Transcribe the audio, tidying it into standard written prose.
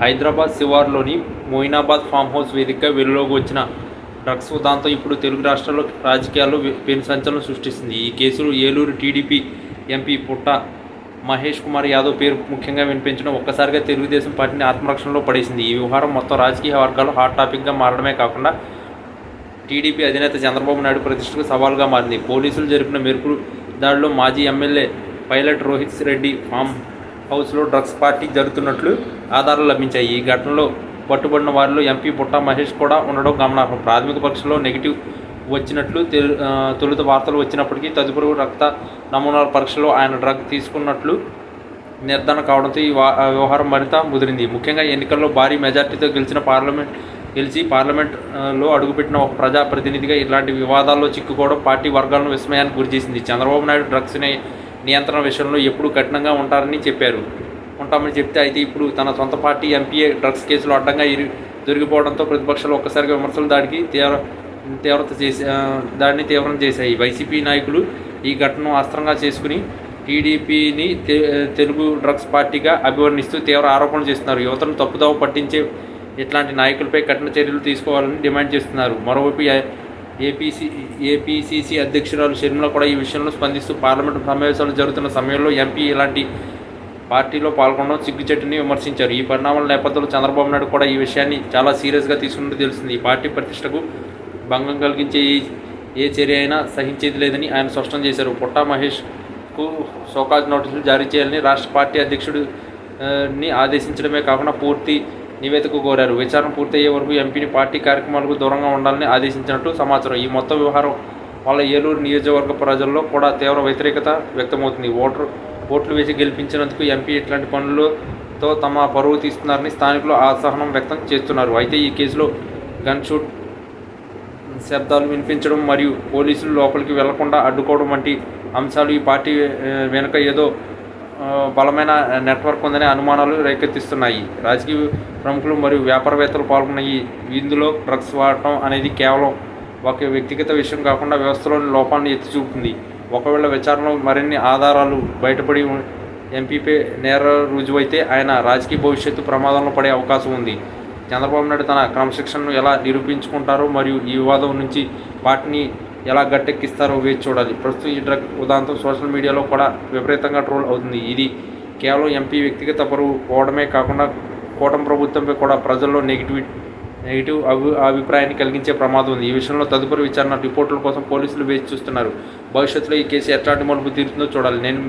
హైదరాబాద్ శివారులోని Moinabad farm house వేదికగా వెలుగులోకి వచ్చిన డ్రగ్స్ ఉదంతం ఇప్పుడు తెలుగు రాష్ట్రాల్లో రాజకీయాల్లో పెను సంచలనం సృష్టిస్తుంది. ఈ కేసులో ఏలూరు టీడీపీ ఎంపీ పుట్ట మహేష్ కుమార్ యాదవ్ పేరు ముఖ్యంగా వినిపించడం ఒక్కసారిగా తెలుగుదేశం పార్టీని ఆత్మరక్షణలో పడేసింది. ఈ వ్యవహారం మొత్తం రాజకీయ వర్గాల్లో హాట్ టాపిక్గా మారడమే కాకుండా టీడీపీ అధినేత చంద్రబాబు నాయుడు ప్రతిష్టకు సవాల్గా మారింది. పోలీసులు జరిపిన మెరుపు దాడిలో మాజీ MLA pilot Rohit Reddy farm హౌస్లో డ్రగ్స్ పార్టీ జరుగుతున్నట్లు ఆధారాలు లభించాయి. ఈ ఘటనలో పట్టుబడిన వారిలో ఎంపీ పుట్ట మహేష్ కూడా ఉండడం గమనార్హం. ప్రాథమిక పరీక్షలో నెగిటివ్ వచ్చినట్లు తొలుత వార్తలు వచ్చినప్పటికీ తదుపరి రక్త నమూనాల పరీక్షలో ఆయన డ్రగ్ తీసుకున్నట్లు నిర్ధారణ కావడంతో ఈ వ్యవహారం మరింత ముదిరింది. ముఖ్యంగా ఎన్నికల్లో భారీ మెజార్టీతో గెలిచి పార్లమెంట్లో అడుగుపెట్టిన ఒక ప్రజాప్రతినిధిగా ఇలాంటి వివాదాల్లో చిక్కుకోవడం పార్టీ వర్గాలను విస్మయానికి గురిచేసింది. చంద్రబాబు నాయుడు డ్రగ్స్ నియంత్రణ విషయంలో ఎప్పుడూ కఠినంగా ఉంటామని చెప్తే అయితే ఇప్పుడు తన సొంత పార్టీ ఎంపీఏ డ్రగ్స్ కేసులో అడ్డంగా దొరికిపోవడంతో ప్రతిపక్షాలు ఒక్కసారిగా విమర్శల దాడిని తీవ్రం చేశాయి. వైసీపీ నాయకులు ఈ ఘటనను అస్త్రంగా చేసుకుని టీడీపీని తెలుగు డ్రగ్స్ పార్టీగా అభివర్ణిస్తూ తీవ్ర ఆరోపణలు చేస్తున్నారు. యువతను తప్పుదోవ పట్టించే ఇట్లాంటి నాయకులపై కఠిన చర్యలు తీసుకోవాలని డిమాండ్ చేస్తున్నారు. మరోవైపు ఏపీసీసీ అధ్యక్షురాలు షర్మిల కూడా ఈ విషయంలో స్పందిస్తూ పార్లమెంటు సమావేశాలు జరుగుతున్న సమయంలో ఎంపీ ఇలాంటి పార్టీలో పాల్గొనడం సిగ్గుచెట్టుని విమర్శించారు. ఈ పరిణామాల నేపథ్యంలో చంద్రబాబు నాయుడు కూడా ఈ విషయాన్ని చాలా సీరియస్గా తీసుకున్నట్టు తెలుస్తుంది. ఈ పార్టీ ప్రతిష్టకు భంగం కలిగించే ఏ చర్య అయినా సహించేది లేదని ఆయన స్పష్టం చేశారు. పుట్టా మహేష్కు షోకాజ్ నోటీసులు జారీ చేయాలని రాష్ట్ర పార్టీ అధ్యక్షుడిని ఆదేశించడమే కాకుండా పూర్తి నివేదిక కోరారు. విచారణ పూర్తయ్యే వరకు ఎంపీని పార్టీ కార్యక్రమాలకు దూరంగా ఉండాలని ఆదేశించినట్టు సమాచారం. ఈ మొత్తం వ్యవహారం వల్ల ఏలూరు నియోజకవర్గ ప్రజల్లో కూడా తీవ్ర వ్యతిరేకత వ్యక్తమవుతుంది. ఓట్లు వేసి గెలిపించినందుకు ఎంపీ ఇట్లాంటి పనులతో తమ పరువు తీస్తున్నారని స్థానికులు అసహనం వ్యక్తం చేస్తున్నారు. అయితే ఈ కేసులో గన్ షూట్ శబ్దాలు వినిపించడం మరియు పోలీసులు లోపలికి వెళ్లకుండా అడ్డుకోవడం వంటి అంశాలు ఈ పార్టీ వెనుక ఏదో బలమైన నెట్వర్క్ ఉందనే అనుమానాలు రేకెత్తిస్తున్నాయి. రాజకీయ ప్రముఖులు మరియు వ్యాపారవేత్తలు పాల్గొన్న ఇందులో డ్రగ్స్ వాడటం అనేది కేవలం ఒక వ్యక్తిగత విషయం కాకుండా వ్యవస్థలోని లోపాలను ఎత్తి చూపుతుంది. ఒకవేళ విచారణలో మరిన్ని ఆధారాలు బయటపడి ఎంపీపై నేర రుజువైతే ఆయన రాజకీయ భవిష్యత్తు ప్రమాదంలో పడే అవకాశం ఉంది. చంద్రబాబు నాయుడు తన క్రమశిక్షణను ఎలా నిరూపించుకుంటారో మరియు ఈ వివాదం నుంచి పార్టీని ఎలా గట్టెక్కిస్తారో వేచి చూడాలి. ప్రస్తుతం ఈ డ్రగ్ ఉదాంతం సోషల్ మీడియాలో కూడా విపరీతంగా ట్రోల్ అవుతుంది. ఇది కేవలం ఎంపీ వ్యక్తిగత పరువు పోవడమే కాకుండా కూటమి ప్రభుత్వంపై కూడా ప్రజల్లో నెగిటివ్ అభిప్రాయాన్ని కలిగించే ప్రమాదం ఉంది. ఈ విషయంలో తదుపరి విచారణ రిపోర్టుల కోసం పోలీసులు వేచి చూస్తున్నారు. భవిష్యత్తులో ఈ కేసు ఎట్లాంటి మలుపు తీరుతుందో చూడాలి. నేను